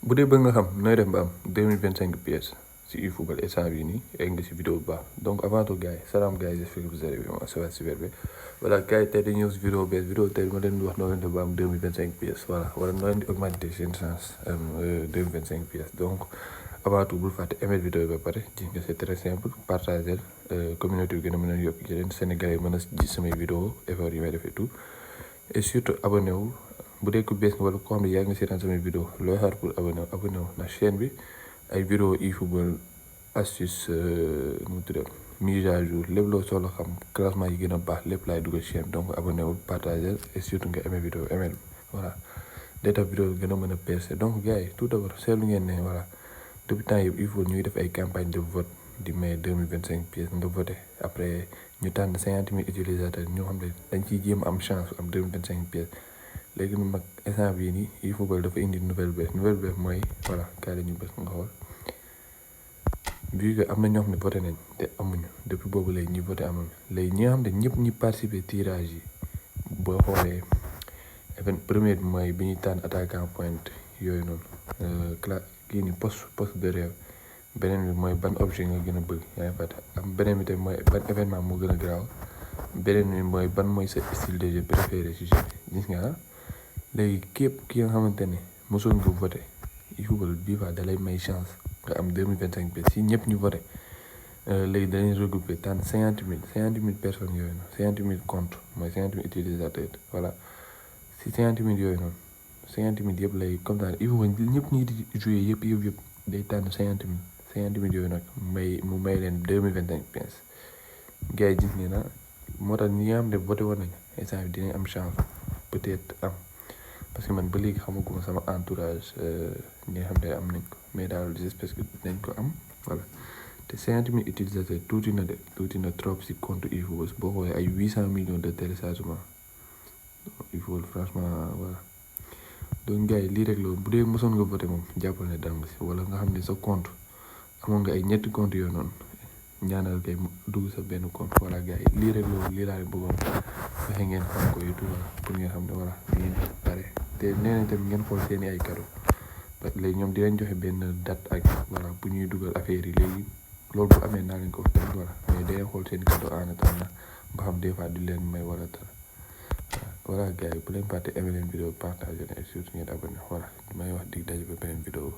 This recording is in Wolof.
bu dee bëgg nga xam nooy def ba am 2025 pièces si eFootball instant bii nii egg nga si vidéo bu baax donc avant tout gars yi salaam gars yi j'espère que vous allez bien ça va super bien voilà gars yi tey dañuy ñëw si vidéo bees vidéo tey ma leen di wax noo leen def ba am 2025 pièces voilà wala noo leen di augmenter seen chance 2025 pièces donc avant tout bul fàtte aimer vidéo yi ba pare gis nga c'est très simple partager communauté bi gën a mën a yokk yeneen Sénégalais yi mën a gis samay vidéo effort yi may def et tout et surtout abonné wu bu dee ku bees nga wala ko xam ne yaa ngi seetaan samay vidéo looy xaar pour abonné wu ndax chaîne bi ay vidéo eFootball astuce nu mu tudd mise à jour lépp loo soxla xam classement yi gën a baax lépp laay dugal chaîne donc abonné wul partager et surtout nga aimé vidéo aimé voilà day tax vidéo bi gën a mën a percer donc gars yi tout d'abord seetlu ngeen ne voilà depuis temps yëpp eFootball ñu ngi def ay campagne de vote di may 2025 pièces nga voté après ñu tànn 50 000 utilisateurs ñoo xam ne dañ ciy jéem am chance am 2025 pièces léegi nag instant bii nii eFootball dafa indi nouvelle bees mooy voilà kaay la ñu bës nga xool vu que am na ñoo xam ne voté nañ te amuñu depuis boobu léegi ñi voté amuñu léegi ñi nga xam ne ñëpp ñi participer tirage yi boo xoolee premier bi mooy bi ñuy tànn attaquant pointe yooyu noonu kii ni poste de rêve beneen bi mooy ban objet nga gën a bëgg yaa ngi fàtte am beneen bi tamit mooy ban événement moo gën a garaaw beneen bi mooy ban mooy sa style de jeu préféré ci jeu bi gis nga léegi képp ki nga xamante ne mosoon nga voté eFootball bii fa dalay may chance nga am 2025 pièces si ñëpp ñu voté léegi danañ regroupé tànn 50 000 personnes yooyu noonu 50 000 comptes mooy 50 000 utilisateurs voilà si 50 000 yooyu noonu 50 000 yëpp lay comme ça eFootball ñëpp ñi di joué yëpp day tànn 50 000 yooyu nag mu may leen 2025 pièces gars yi gis ngeen na moo tax ñi nga xam ne voté woon nañ instant bi dinañ am chance peut-être am parce que man ba léegi xamaguma sama entourage ñi nga xam ne am nañ ko mais daal j'espère que dañ ko am voilà te 50 000 utilisateurs tuuti na trop si compte eFootball boo xoolee ay 800 millions de téléchargements eFootball franchement voilà donc gars yi lii rek la bu dee mosoon nga voté moom jàppal ne dal nga si wala nga xam ne sa compte amoon nga ay ñetti compte yooyu noonu ñaanal kay dugg sa benn compte voilà gars yi lii rek la lii laa leen bëggoon fexe ngeen xam ko et tout voilà pour ngeen xam ne voilà ngeen pare te nee nañ tamit ngeen xool seeni ay cadeau parce que léegi ñoom dinañ joxe benn date ak voilà bu ñuy dugal affaire yi léegi loolu bu amee naa leen ko wax tamit voilà mais day xool seen cadeau en attendant ba xam des fois du leen may wala dara voilà gars yi bu leen fàtte aimer leen vidéo partager leen et surtout ngeen abonné voilà may wax dig daje ba beneen vidéo